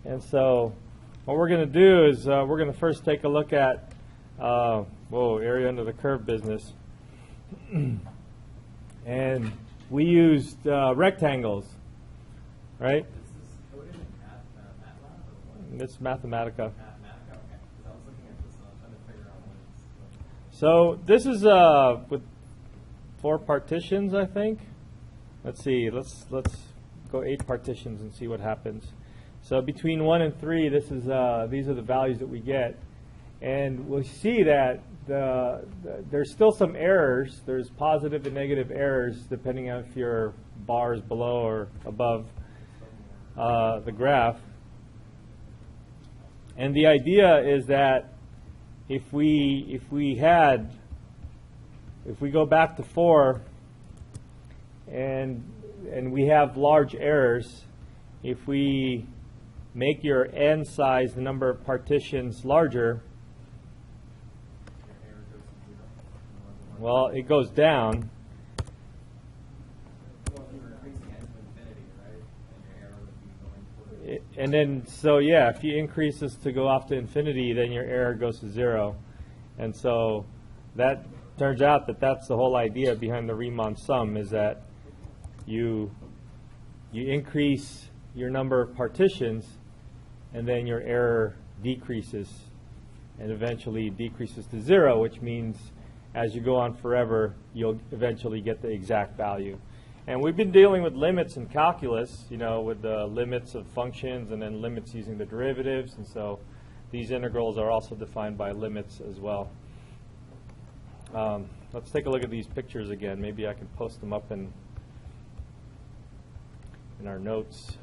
And so what we're going to do is we're going to first take a look at area under the curve business. And we used rectangles, right? This is coded in MATLAB or what? It's Mathematica. Mathematica, okay. Because I was looking at this and I was trying to figure out what it's. So this is with 4 partitions, I think. Let's see. Let's go 8 partitions and see what happens. So between 1 and 3, this is these are the values that we get, and we'll see that there's still some errors. There's positive and negative errors depending on if your bar is below or above the graph. And the idea is that if we go back to 4 and we have large errors, if we make your n size, the number of partitions, larger, well, it goes down. Well, if you were increasing n to infinity, right, then your error would be going towards. And then, so yeah, if you increase this to go off to infinity, then your error goes to 0. And so that turns out that that's the whole idea behind the Riemann sum, is that you increase your number of partitions, and then your error decreases, and eventually decreases to 0, which means as you go on forever, you'll eventually get the exact value. And we've been dealing with limits in calculus, you know, with the limits of functions and then limits using the derivatives, and so these integrals are also defined by limits as well. Let's take a look at these pictures again. Maybe I can post them up in our notes.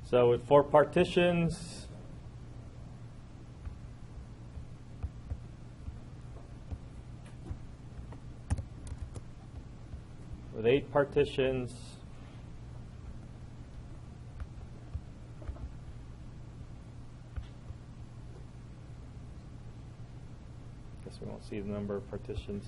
So with 4 partitions, with 8 partitions, guess we won't see the number of partitions.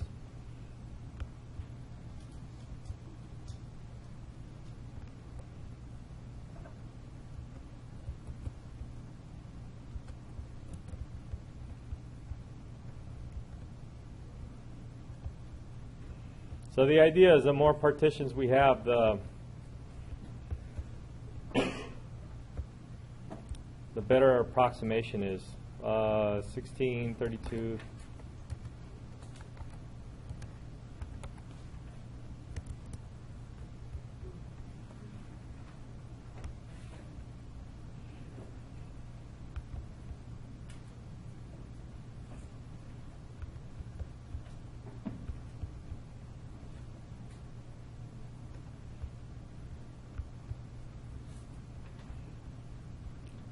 So the idea is the more partitions we have, the better our approximation is. 16, 32.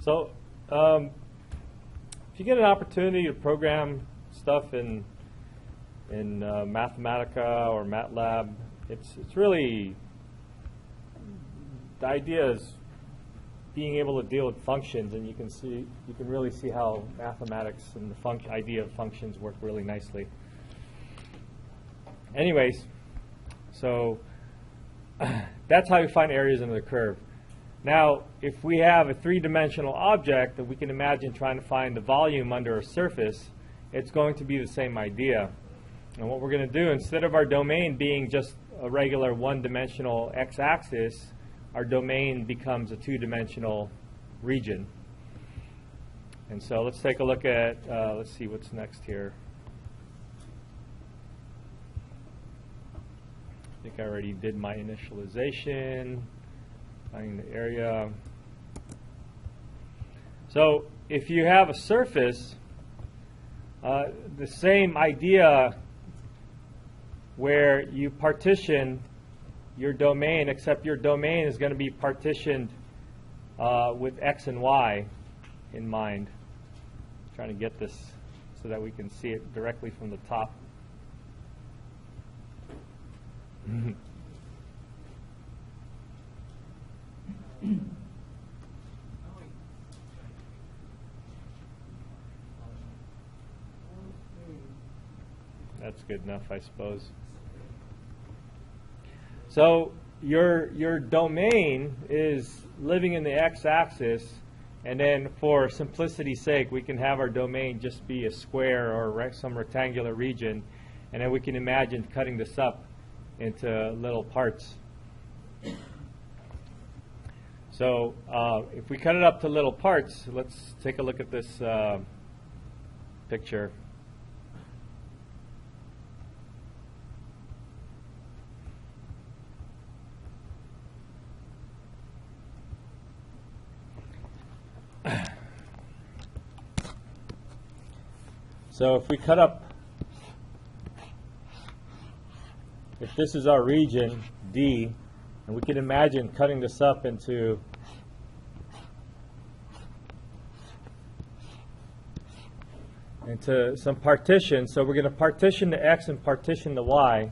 So if you get an opportunity to program stuff in Mathematica or MATLAB, it's really, the idea is being able to deal with functions, and you can really see how mathematics and the idea of functions work really nicely. Anyways, so that's how you find areas under the curve. Now, if we have a 3-dimensional object that we can imagine trying to find the volume under a surface, it's going to be the same idea. And what we're going to do, instead of our domain being just a regular 1-dimensional x-axis, our domain becomes a 2-dimensional region. And so let's take a look at, let's see what's next here. I think I already did my initialization. Finding the area. So if you have a surface, the same idea where you partition your domain, except your domain is going to be partitioned with x and y in mind. I'm trying to get this so that we can see it directly from the top. that's good enough, I suppose. So your domain is living in the x-axis, and then for simplicity's sake, we can have our domain just be a square or some rectangular region, and then we can imagine cutting this up into little parts. So if we cut it up to little parts, let's take a look at this picture. So if we cut up, if this is our region, D, and we can imagine cutting this up into some partitions. So we're going to partition the x and partition the y.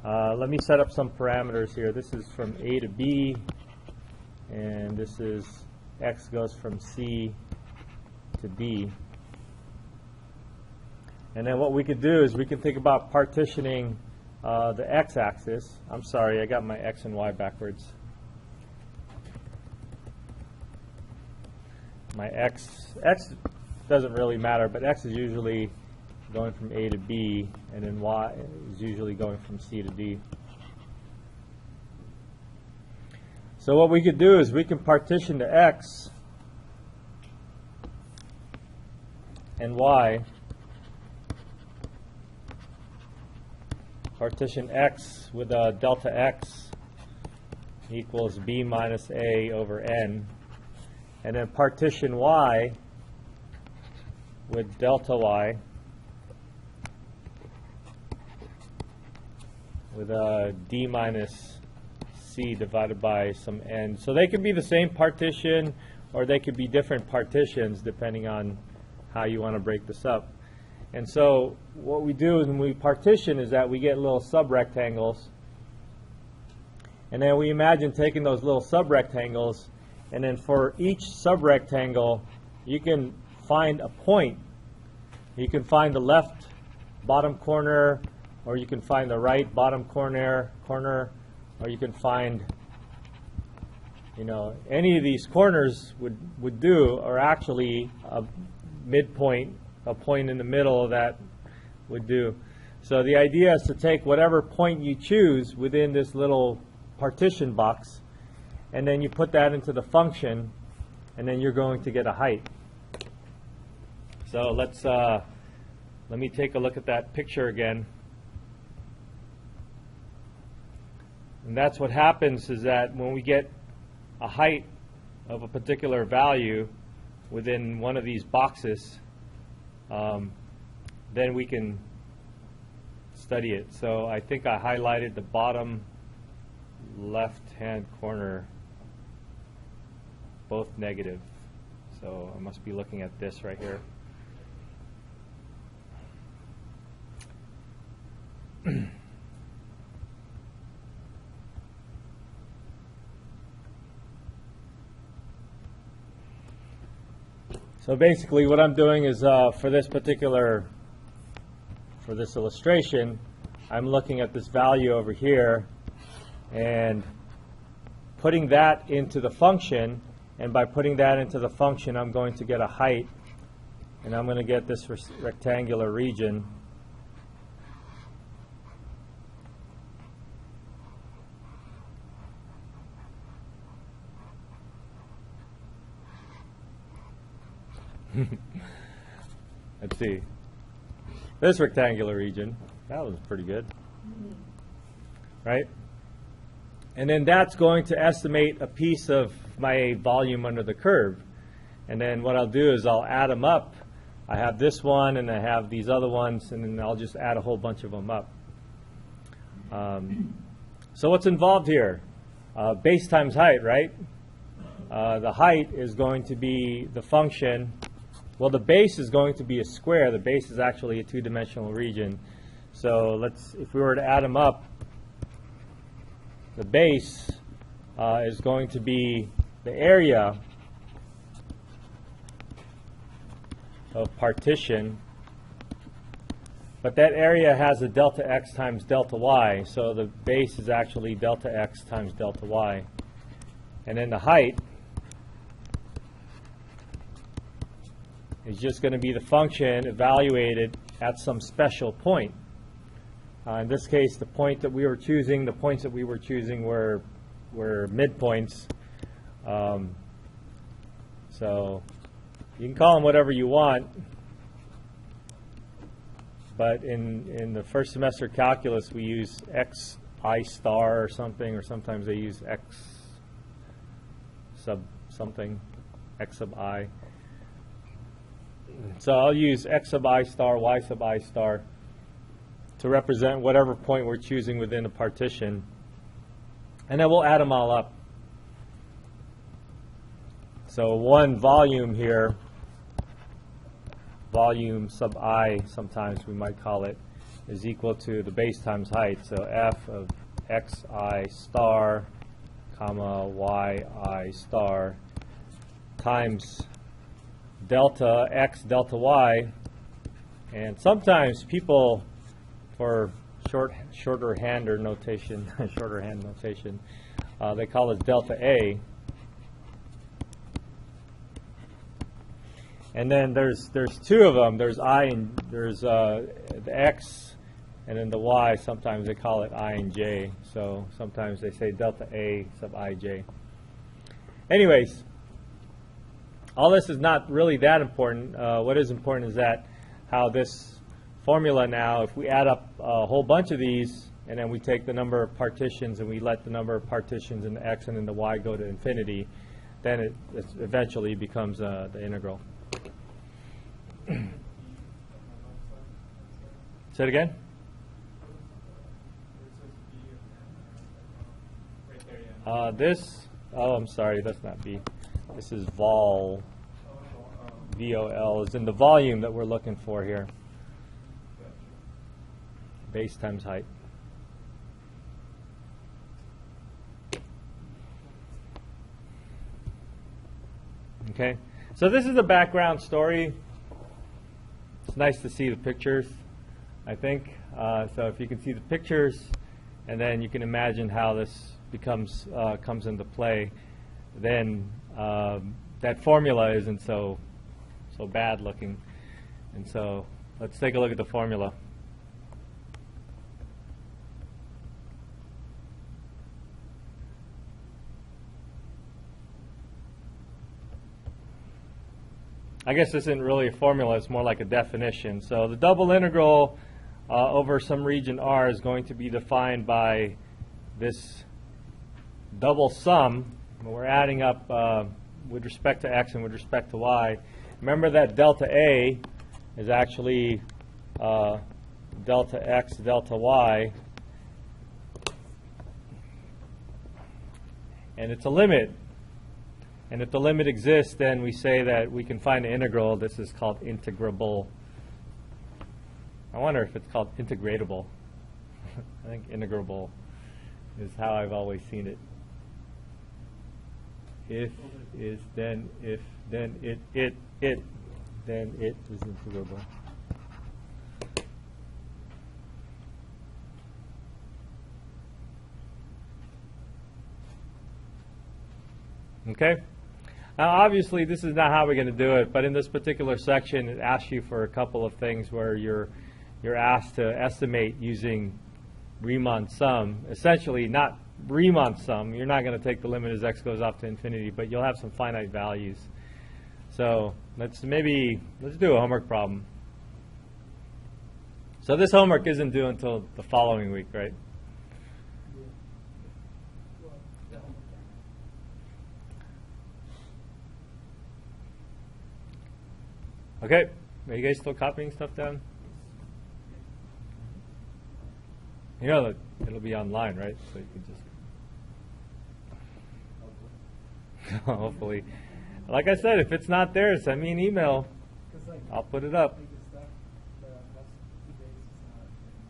Let me set up some parameters here. This is from A to B, and this is x goes from C to D. And then what we could do is we can think about partitioning the x-axis. I'm sorry, I got my x and y backwards. My x doesn't really matter, but x is usually going from A to B, and then y is usually going from C to D. So what we could do is we can partition the x and y. Partition x with delta x equals b minus a over n. And then partition y with delta y with d minus c divided by some n. So they could be the same partition, or they could be different partitions depending on how you want to break this up. And so what we do is when we partition is that we get little subrectangles, and then we imagine taking those little subrectangles, and then for each subrectangle you can find a point. You can find the left bottom corner, or you can find the right bottom corner, or you can find, any of these corners would do, or actually a midpoint, a point in the middle of that would do. So the idea is to take whatever point you choose within this little partition box, and then you put that into the function, and then you're going to get a height. So let me take a look at that picture again. And that's what happens, is that when we get a height of a particular value within one of these boxes, then we can study it. So I think I highlighted the bottom left-hand corner, both negative. So I must be looking at this right here. So basically what I'm doing is for this illustration, I'm looking at this value over here and putting that into the function, and by putting that into the function I'm going to get a height, and I'm going to get this rectangular region. Let's see. This rectangular region, that was pretty good, right? And then that's going to estimate a piece of my volume under the curve. And then what I'll do is I'll add them up. I have this one and I have these other ones, and then I'll just add a whole bunch of them up. So what's involved here? Base times height, right? The height is going to be the function. Well, the base is going to be a square. The base is actually a two-dimensional region. So if we were to add them up, the base is going to be the area of partition But that area has a delta x times delta y, so the base is actually delta x times delta y. And then the height is just going to be the function evaluated at some special point. In this case, the point that we were choosing, the points that we were choosing were midpoints. So you can call them whatever you want. But in the first semester calculus, we use xi star or something, or sometimes they use x sub something, x sub I. So I'll use x sub I star, y sub I star to represent whatever point we're choosing within a partition. And then we'll add them all up. So one volume here, volume sub I, sometimes we might call it, is equal to the base times height. So f of xi star, comma, yi star, times delta x, delta y. And sometimes people, for shorthand notation, they call it delta A. And then there's two of them. There's I and there's the x, and then the y. Sometimes they call it I and j. So sometimes they say delta A sub ij. Anyways, all this is not really that important. What is important is that how this formula now, if we add up a whole bunch of these, and then we take the number of partitions and we let the number of partitions in the x and in the y go to infinity, then it eventually becomes the integral. Say it again? I'm sorry, that's not B. This is vol. VOL is in the volume that we're looking for here. Base times height. Okay, so this is the background story. It's nice to see the pictures, I think. So if you can see the pictures, and then you can imagine how this comes into play, then that formula isn't so bad looking. And so let's take a look at the formula. I guess this isn't really a formula, it's more like a definition. So the double integral over some region R is going to be defined by this double sum. We're adding up with respect to x and with respect to y. Remember that delta A is actually delta x, delta y. And it's a limit. And if the limit exists, then we say that we can find the integral. This is called integrable. I wonder if it's called integratable. I think integrable is how I've always seen it. If is then if then it then it is integrable. Okay. Now, obviously, this is not how we're going to do it, but in this particular section, it asks you for a couple of things where you're asked to estimate using Riemann sum. Essentially, not Riemann sum. You're not going to take the limit as x goes off to infinity, but you'll have some finite values. So let's do a homework problem. So this homework isn't due until the following week, right? Okay, are you guys still copying stuff down? You know that it'll be online, right? So you can just hopefully. Like I said, if it's not there, send me an email. I'll put it up.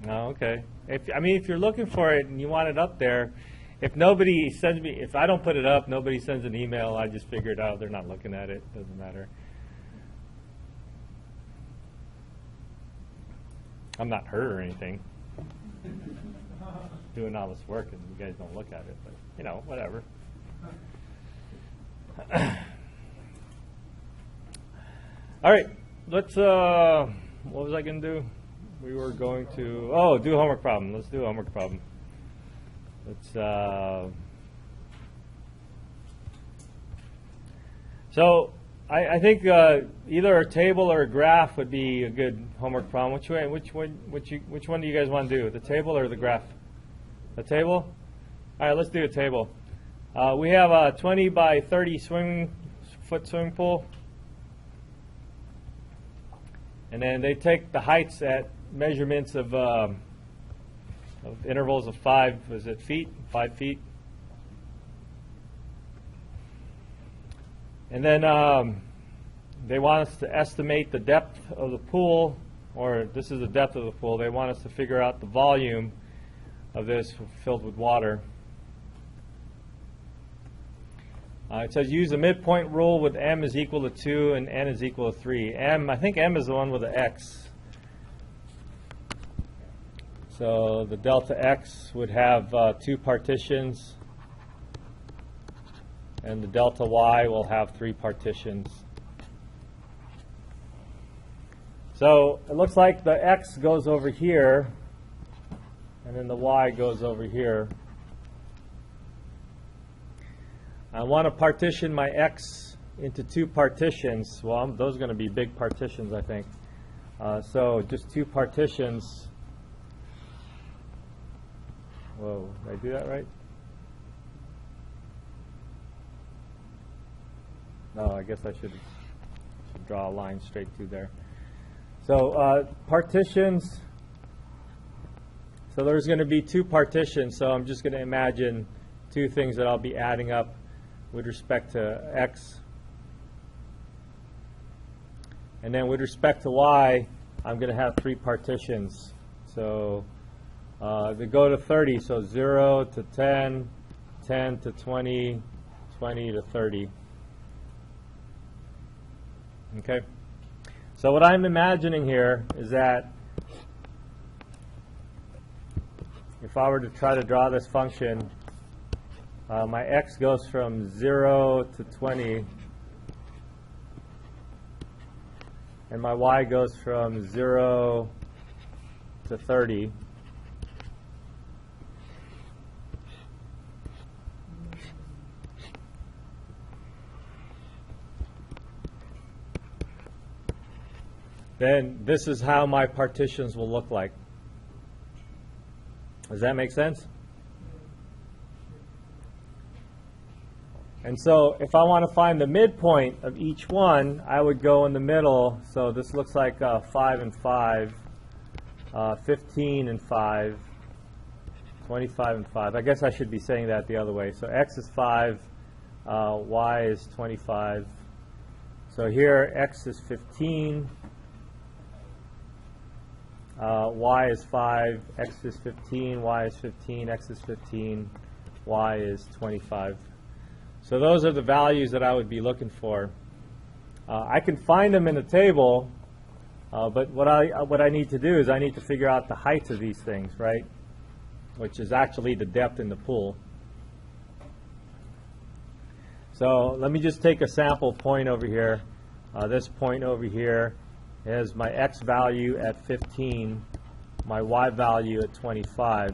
Oh, okay. If you're looking for it and you want it up there, if nobody sends me, if I don't put it up, nobody sends an email. I just figure it out. They're not looking at it. Doesn't matter. I'm not hurt or anything. Doing all this work and you guys don't look at it, but you know, whatever. All right, let's, what was I going to do? We were going to, do a homework problem. Let's do a homework problem. Let's, so I think either a table or a graph would be a good homework problem. Which one do you guys want to do? The table or the graph? The table? All right, let's do a table. We have a 20 by 30 foot swimming pool. And then they take the heights at measurements of intervals of 5 feet? 5 feet. And then they want us to estimate the depth of the pool, or this is the depth of the pool. They want us to figure out the volume of this filled with water. It says use the midpoint rule with m is equal to 2 and n is equal to 3. I think m is the one with the x. So the delta x would have 2 partitions, and the delta y will have 3 partitions. So it looks like the x goes over here, and then the y goes over here. I want to partition my x into 2 partitions. Well, those are going to be big partitions, I think. So just 2 partitions. Whoa, did I do that right? No, I guess I should draw a line straight through there. So partitions. So there's going to be 2 partitions. So I'm just going to imagine 2 things that I'll be adding up with respect to x. And then with respect to y, I'm going to have 3 partitions. So they go to 30. So 0 to 10, 10 to 20, 20 to 30. Okay. So what I'm imagining here is that if I were to try to draw this function, my x goes from 0 to 20, and my y goes from 0 to 30. Then this is how my partitions will look like. Does that make sense? And so if I want to find the midpoint of each one, I would go in the middle. So this looks like 5 and 5, 15 and 5, 25 and 5. I guess I should be saying that the other way. So x is 5, y is 25. So here x is 15. Y is 5, x is 15, y is 15, x is 15, y is 25. So those are the values that I would be looking for. I can find them in the table, but what I need to do is I need to figure out the heights of these things, right? Which is actually the depth in the pool. So let me just take a sample point over here. This point over here is my x value at 15, my y value at 25.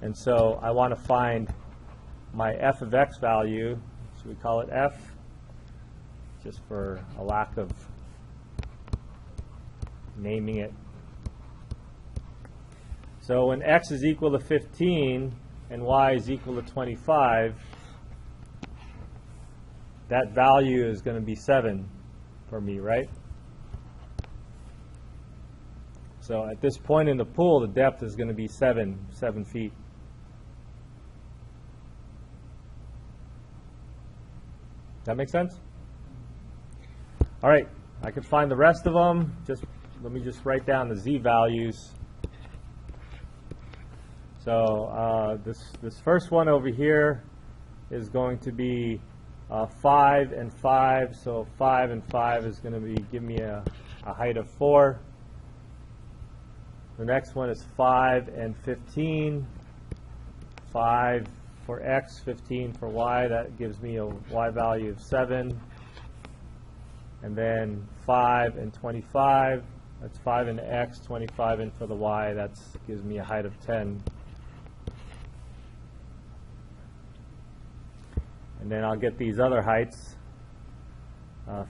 And so I want to find my f of x value. So we call it f, just for a lack of naming it. So when x is equal to 15 and y is equal to 25, that value is going to be 7 for me, right? So at this point in the pool, the depth is going to be 7 feet. That make sense? All right, I can find the rest of them. Let me just write down the z values. So this first one over here is going to be 5 and 5. So 5 and 5 is going to be give me a height of 4. The next one is 5 and 15. 5 for x, 15 for y. That gives me a y value of 7. And then 5 and 25. That's 5 in the x, 25 in for the y. That gives me a height of 10. And then I'll get these other heights.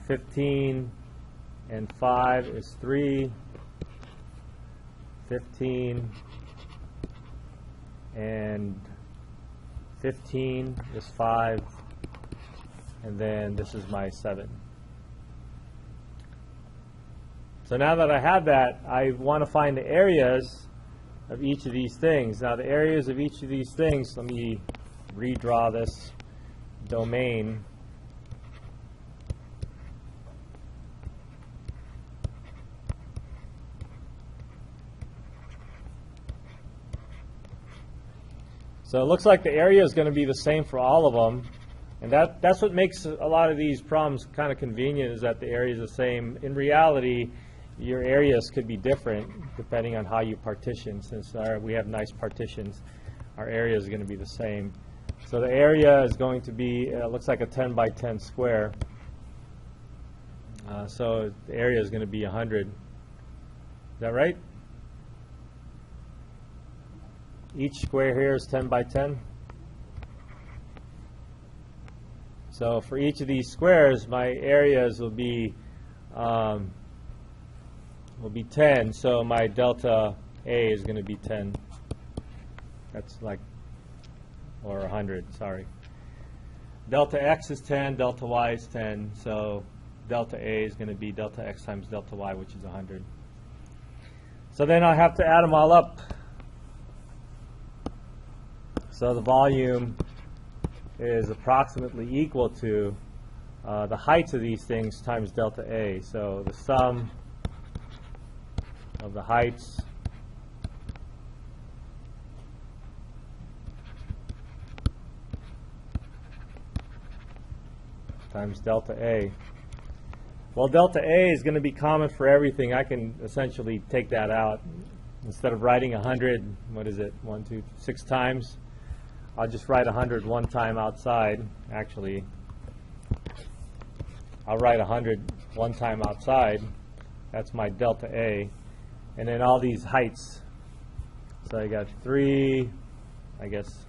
15 and 5 is 3. 15 and 15 is 5. And then this is my 7. So now that I have that, I want to find the areas of each of these things. Now the areas of each of these things, let me redraw this domain. So it looks like the area is going to be the same for all of them. And that's what makes a lot of these problems kind of convenient, is that the area is the same. In reality, your areas could be different depending on how you partition. Since we have nice partitions, our area is going to be the same. So the area is going to be, looks like a 10 by 10 square. So the area is going to be 100. Is that right? Each square here is 10 by 10. So for each of these squares, my areas will be 10. So my delta A is going to be 10. That's like, or 100, sorry. Delta X is 10, delta Y is 10. So delta A is going to be delta X times delta Y, which is 100. So then I have to add them all up. So the volume is approximately equal to the heights of these things times delta A. So the sum of the heights times delta A. Well, delta A is going to be common for everything. I can essentially take that out. Instead of writing 100, what is it, 1, 2, 6 times, I'll just write 100 one time outside. Actually, I'll write 100 one time outside. That's my delta A. And then all these heights. So I got 3, I guess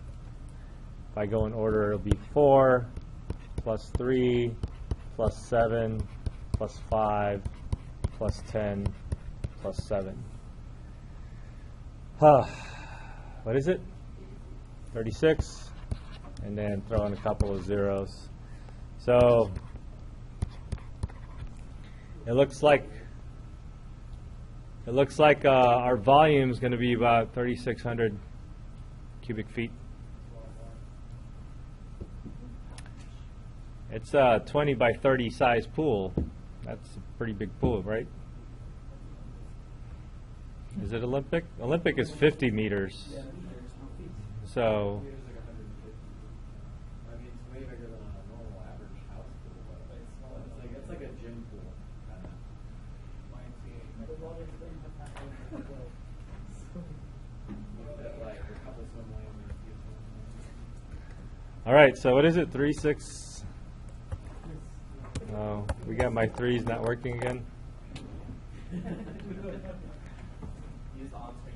if I go in order, it'll be 4, plus 3, plus 7, plus 5, plus 10, plus 7. What is it? 36, and then throw in a couple of zeros. So it looks like our volume is going to be about 3,600 cubic feet. It's a 20 by 30 size pool. That's a pretty big pool, right? Is it Olympic? Olympic is 50 meters. So, I mean, it's way bigger than a normal average house pool, but it's like a gym pool, kind of. Like a couple swim lanes or a few swim lanes. all right, so what is it, 3, 6? Oh, we got my 3s not working again. Use the on-screen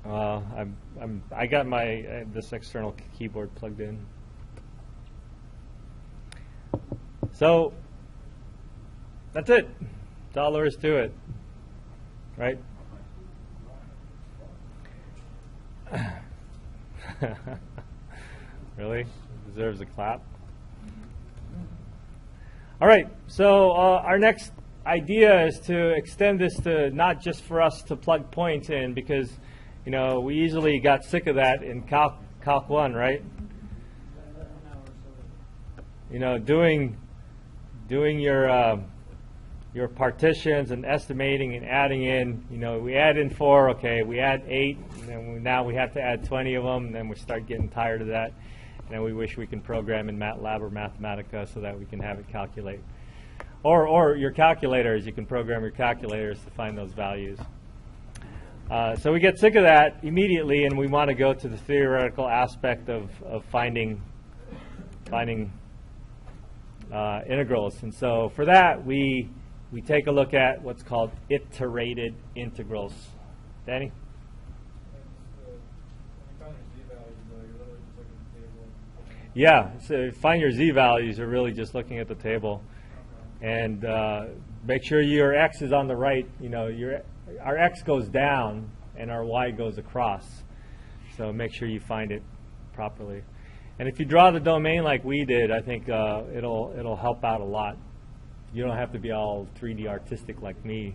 keyboard. I got my this external keyboard plugged in. So that's it. That's all there is to it, right? Really? Deserves a clap. All right. So our next idea is to extend this to not just for us to plug points in, because we easily got sick of that in Calc 1, right? Doing your partitions and estimating and adding in. We add in 4, okay, we add 8, and then now we have to add 20 of them, and then we start getting tired of that. And we wish we can program in MATLAB or Mathematica so that we can have it calculate. Or your calculators, you can program your calculators to find those values. So we get sick of that immediately, and we want to go to the theoretical aspect of finding integrals. And so for that, we take a look at what's called iterated integrals. Danny? Yeah, so find your z-values are really just looking at the table. And make sure your x is on the right. You know, our x goes down and our y goes across. So make sure you find it properly. And if you draw the domain like we did, I think it'll help out a lot. You don't have to be all 3D artistic like me.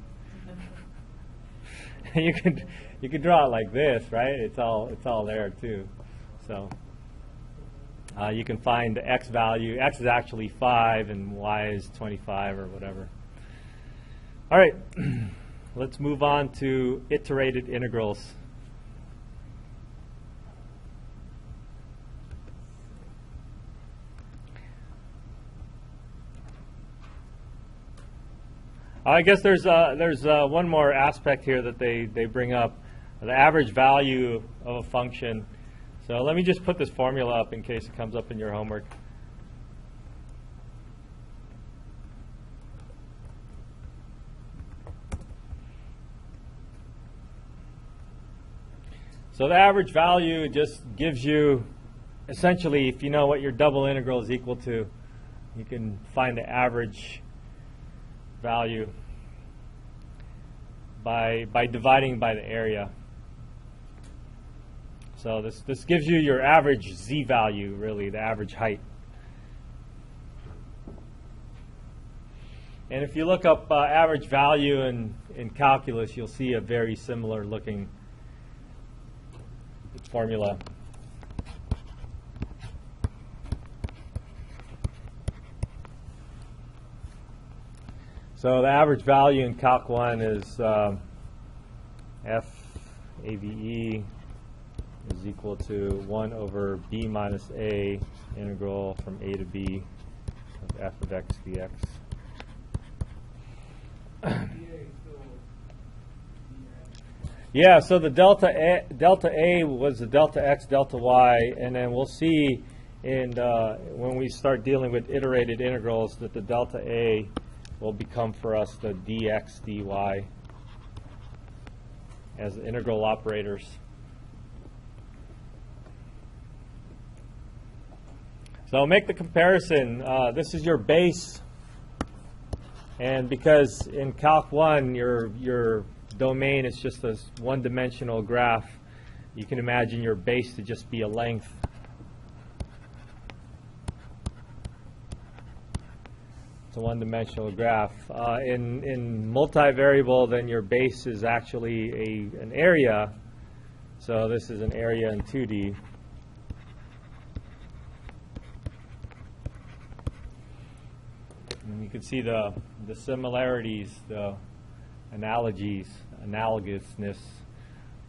you can draw it like this, right? It's all there too. So you can find the x value. X is actually 5 and y is 25 or whatever. All right, let's move on to iterated integrals. I guess there's one more aspect here that they bring up, the average value of a function. So let me just put this formula up in case it comes up in your homework. So the average value just gives you, essentially, if you know what your double integral is equal to, you can find the average value by dividing by the area. So this gives you your average z value, really, the average height. And if you look up average value in calculus, you'll see a very similar looking formula. So the average value in Calc 1 is f AVE is equal to 1 over b minus a integral from a to b of f of x dx. Yeah, so the delta A was the delta x, delta y, and then we'll see when we start dealing with iterated integrals that the delta A will become for us the dx, dy as integral operators. So make the comparison. This is your base, and because in Calc 1 your domain is just a one-dimensional graph, you can imagine your base to just be a length. It's a one-dimensional graph. In multivariable, then your base is actually an area. So this is an area in 2D. And you can see the similarities, the analogies, analogousness,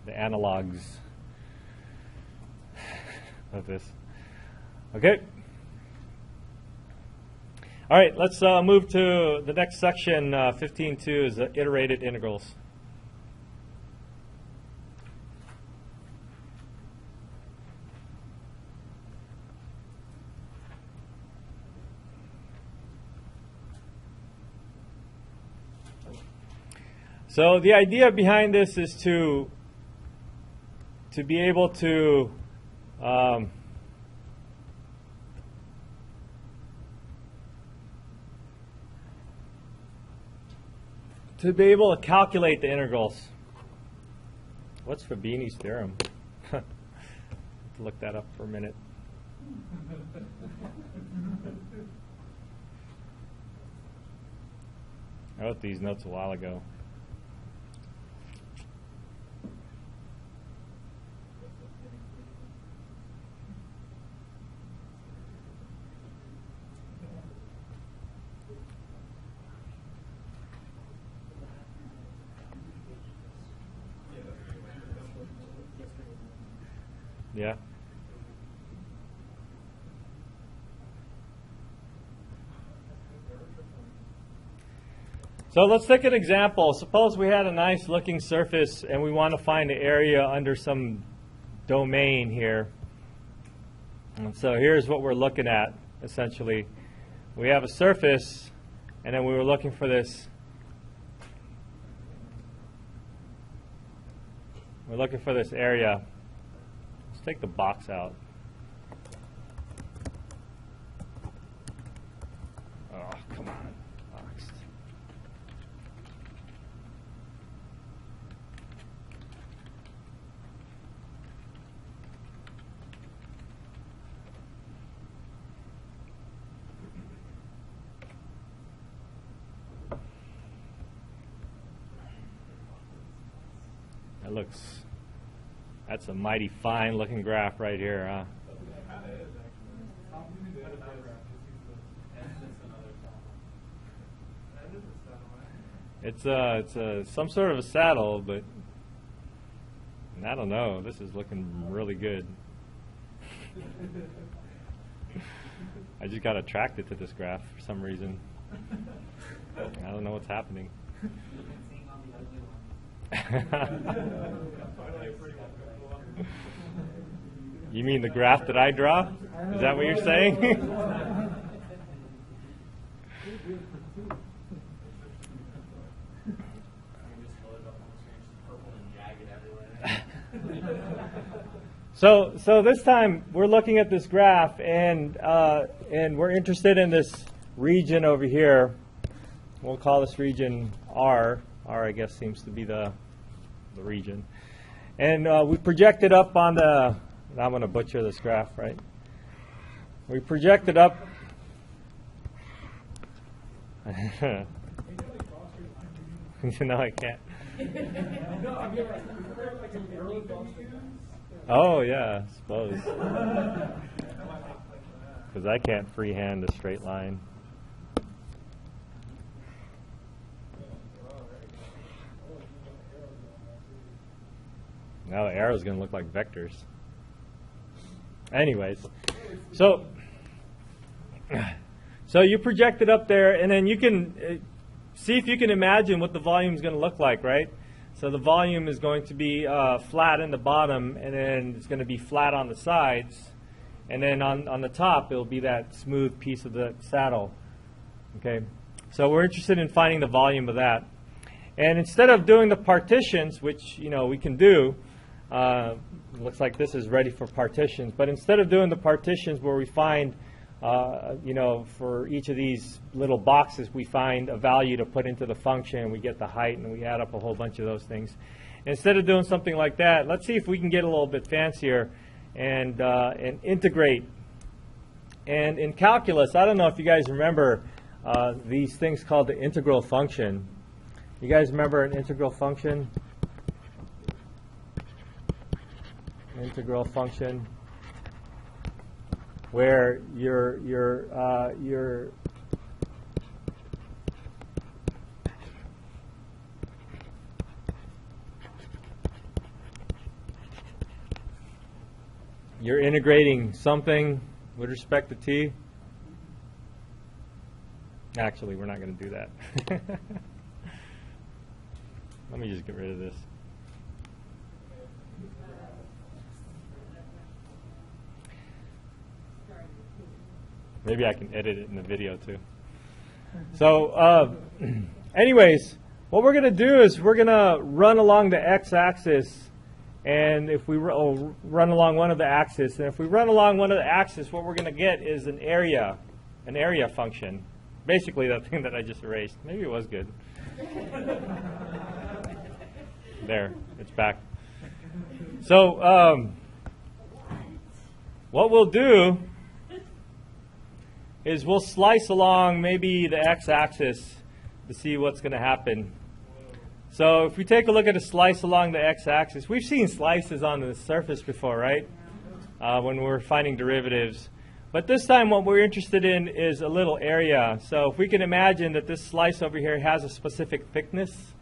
the analogs of this. Okay. All right, let's move to the next section. 15.2 is iterated integrals. So the idea behind this is to be able to calculate the integrals. What's the Beanies Theorem? Look that up for a minute. I wrote these notes a while ago. Yeah. So let's take an example. Suppose we had a nice looking surface and we want to find the area under some domain here. And so here's what we're looking at, essentially. We have a surface, and then we were looking for this. We're looking for this area. Let's take the box out. Oh, come on, box. That looks, that's a mighty fine looking graph right here, huh? It's some sort of a saddle, but I don't know. This is looking really good. I just got attracted to this graph for some reason. I don't know what's happening. You mean the graph that I draw? Is that what you're saying? So this time we're looking at this graph, and we're interested in this region over here. We'll call this region R. R, I guess, seems to be the region. And we project it up on the, I'm going to butcher this graph, right? We project it up. No, I can't. Oh, yeah, I suppose. Because I can't freehand a straight line. Now the arrow is going to look like vectors. Anyways, so you project it up there, and then you can see if you can imagine what the volume is going to look like, right? So the volume is going to be flat in the bottom, and then it's going to be flat on the sides, and then on the top it'll be that smooth piece of the saddle. Okay, so we're interested in finding the volume of that, and instead of doing the partitions, which we can do. Looks like this is ready for partitions, but instead of doing the partitions where we find, for each of these little boxes, we find a value to put into the function, we get the height, and we add up a whole bunch of those things. Instead of doing something like that, let's see if we can get a little bit fancier and integrate. And in calculus, I don't know if you guys remember these things called the integral function. You guys remember an integral function? Integral function, where you're integrating something with respect to t. Actually, we're not going to do that. Let me just get rid of this. Maybe I can edit it in the video too. So anyways, what we're going to do is we're going to run along the x-axis, and if we run along one of the axes, and if we run along one of the axes, what we're going to get is an area function. Basically that thing that I just erased. Maybe it was good. There, it's back. So what we'll do is we'll slice along maybe the x-axis to see what's going to happen. So if we take a look at a slice along the x-axis, we've seen slices on the surface before, right? When we're finding derivatives. But this time what we're interested in is a little area. So if we can imagine that this slice over here has a specific thickness.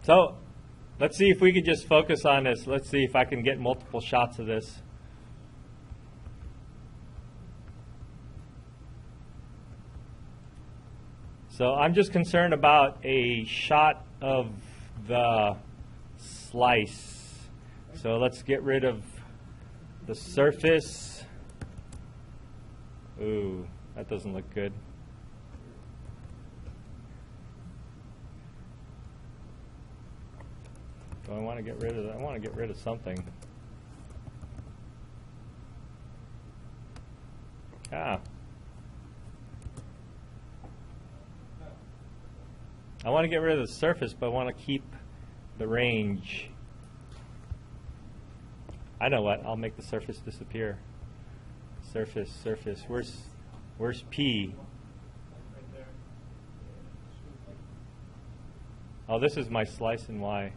So Let's see if we could just focus on this. Let's see if I can get multiple shots of this. So I'm just concerned about a shot of the slice. So let's get rid of the surface. Ooh, that doesn't look good. So I want to get rid of that. I want to get rid of something. Ah. I want to get rid of the surface, but I want to keep the range. I know what. I'll make the surface disappear. Surface, surface. Where's P? Oh, this is my slice in Y.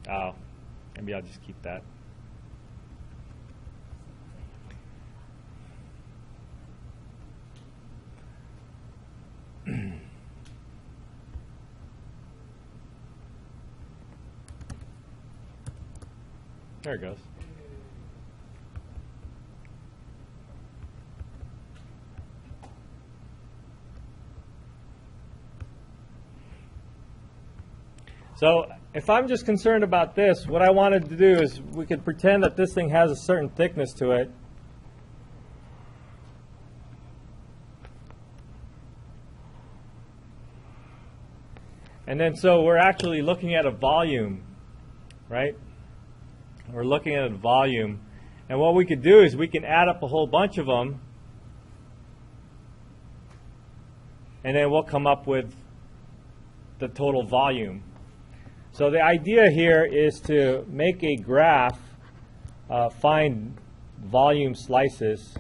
Oh, maybe I'll just keep that. There it goes. So if I'm just concerned about this, what I wanted to do is we could pretend that this thing has a certain thickness to it. And then so we're actually looking at a volume, right? We're looking at a volume. And what we could do is we can add up a whole bunch of them. And then we'll come up with the total volume. So the idea here is to make a graph, find volume slices.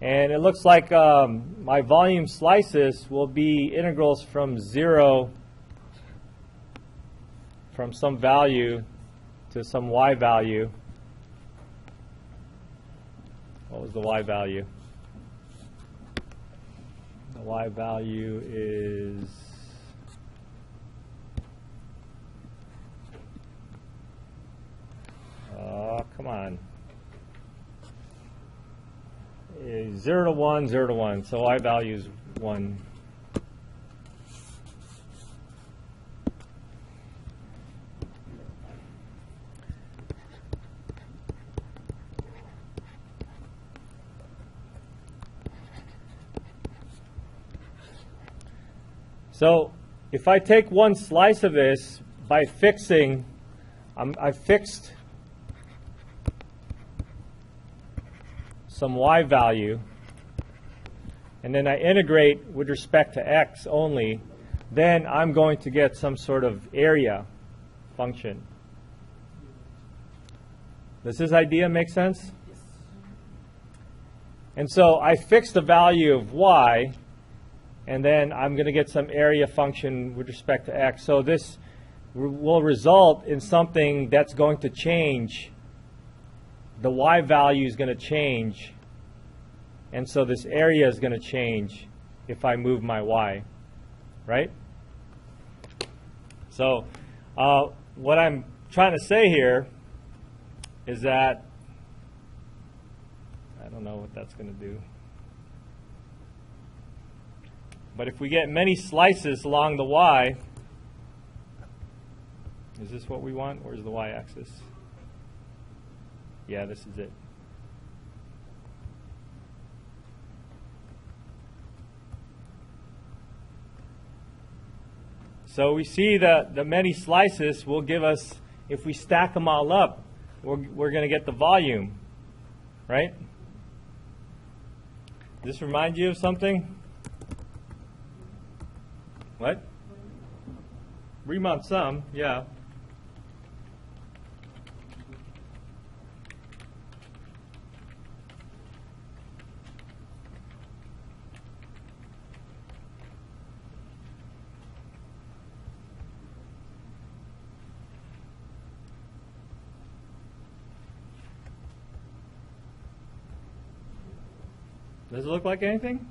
And it looks like my volume slices will be integrals from 0 from some value to some y value. What was the y value? The y value is come on. 0 to 1, 0 to 1. So y value is 1. So if I take one slice of this by fixing, I fixed some y value, and then I integrate with respect to x only, then I'm going to get some sort of area function. Does this idea make sense? Yes. And so I fixed the value of y, and then I'm going to get some area function with respect to x. So this will result in something that's going to change. The y value is going to change, and so this area is going to change if I move my y, right? So what I'm trying to say here is that, I don't know what that's going to do. But if we get many slices along the y, is this what we want? Where's the y-axis? Yeah, this is it. So we see that the many slices will give us, if we stack them all up, we're going to get the volume, right? Does this remind you of something? What? Riemann sum, yeah. Does it look like anything?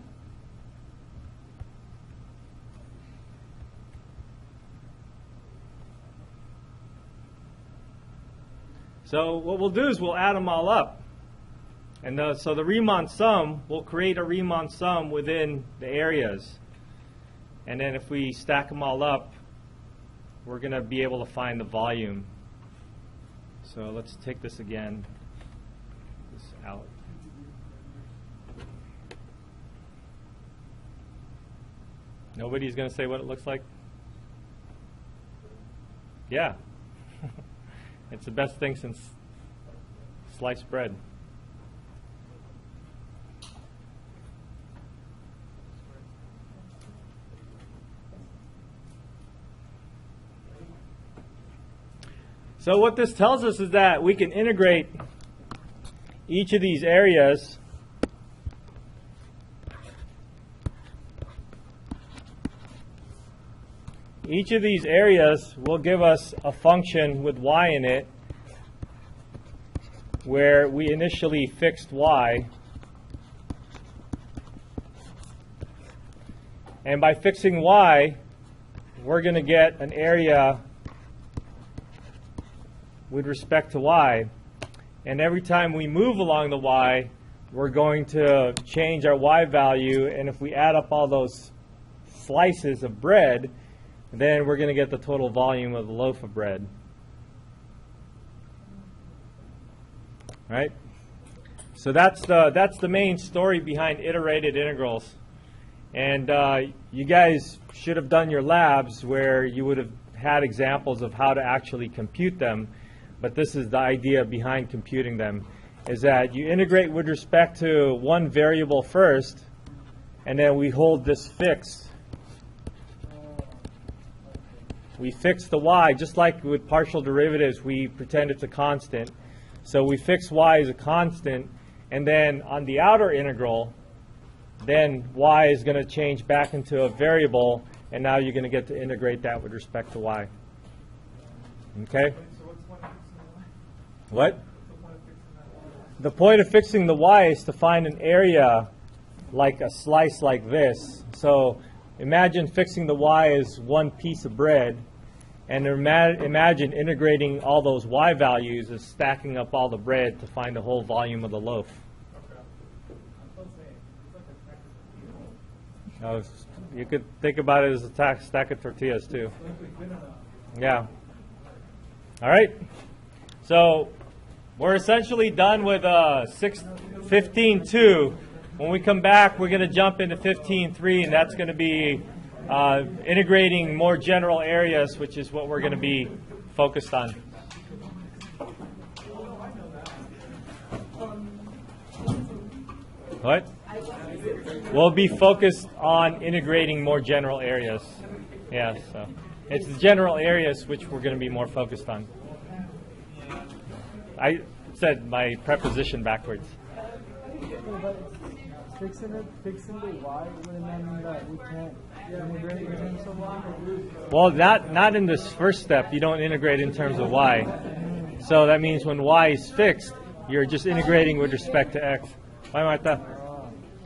So what we'll do is we'll add them all up. And so the Riemann sum, we'll create a Riemann sum within the areas. And then if we stack them all up, we're going to be able to find the volume. So let's take this again. This out. Nobody's going to say what it looks like? Yeah. It's the best thing since sliced bread. So what this tells us is that we can integrate each of these areas will give us a function with y in it where we initially fixed y. And by fixing y, we're going to get an area with respect to y. And every time we move along the y, we're going to change our y value. And if we add up all those slices of bread, then we're going to get the total volume of the loaf of bread. Right? So that's the main story behind iterated integrals. And you guys should have done your labs where you would have had examples of how to actually compute them. But this is the idea behind computing them, is that you integrate with respect to one variable first, and then we hold this fixed. We fix the y, just like with partial derivatives, we pretend it's a constant. So we fix y as a constant, and then on the outer integral, then y is going to change back into a variable, and now you're going to get to integrate that with respect to y. Okay? What? The point of fixing the y is to find an area like a slice like this. So imagine fixing the y as one piece of bread, and imagine integrating all those y values as stacking up all the bread to find the whole volume of the loaf. You could think about it as a stack of tortillas too. Yeah. All right. So we're essentially done with 15.2. When we come back, we're going to jump into 15.3, and that's going to be integrating more general areas, which is what we're going to be focused on. What? We'll be focused on integrating more general areas. Yeah, so it's the general areas which we're going to be more focused on. I said my preposition backwards. Fixing the y wouldn't that mean that we can't integrate in terms of y? Well, not in this first step. You don't integrate in terms of y. So that means when y is fixed, you're just integrating with respect to x. Why, Marta?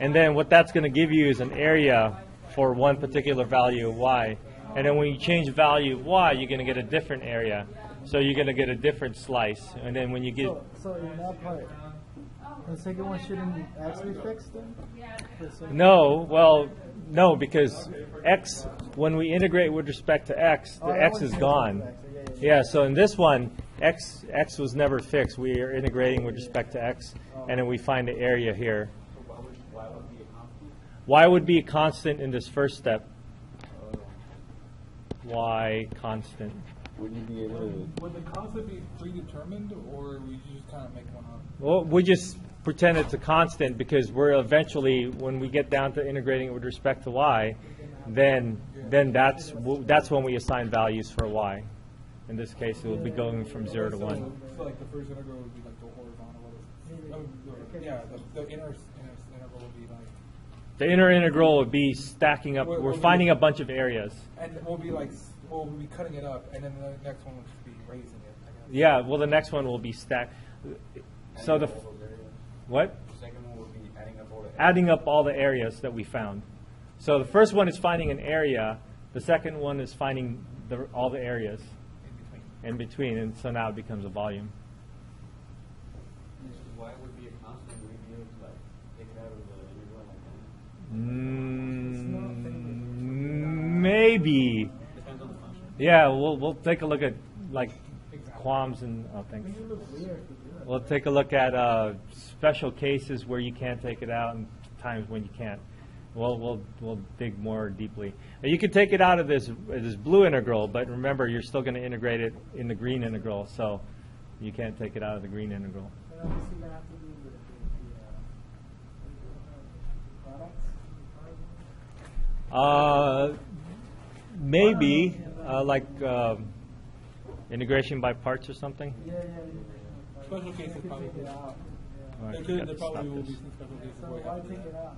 And then what that's going to give you is an area for one particular value of y. And then when you change the value of y, you're going to get a different area. So you're going to get a different slice. And then when you get... So in that part, the second one shouldn't actually fix then? No, well, no, because x, when we integrate with respect to x, the x is gone. Yeah, so in this one, x was never fixed. We are integrating with respect to x, and then we find the area here. Y would be a constant in this first step. Y constant. Would you be able to... Would the constant be predetermined, or would you just kind of make one up? Well, we just pretend it's a constant because we're eventually, when we get down to integrating it with respect to y, then that's when we assign values for y. In this case, it will be going from 0 to 1. So like the first integral would be like the horizontal. The inner integral would be like... The inner integral would be stacking up. We're finding a bunch of areas. And we'll be like... Well, we'll be cutting it up, and then the next one will just be raising it, I guess. Yeah, well, the next one will be stacked. So the... What? The second one will be adding up all the areas that we found. So the first one is finding an area. The second one is finding all the areas in between. And so now it becomes a volume. y would be a constant, would we be able to like take it out of the integral like that? Maybe. Depends on the function. Yeah, we'll take a look at like qualms and things. You look weird to do it. We'll take a look at special cases where you can't take it out and times when you can't. We'll dig more deeply. Now, you can take it out of this blue integral, but remember you're still going to integrate it in the green integral, so you can't take it out of the green integral. And obviously you have to do with the products. Maybe like integration by parts or something. Yeah. Special cases You can probably. take it out. All right, There we got there to probably stop will be this. some special cases So where you why have to take do it that. out?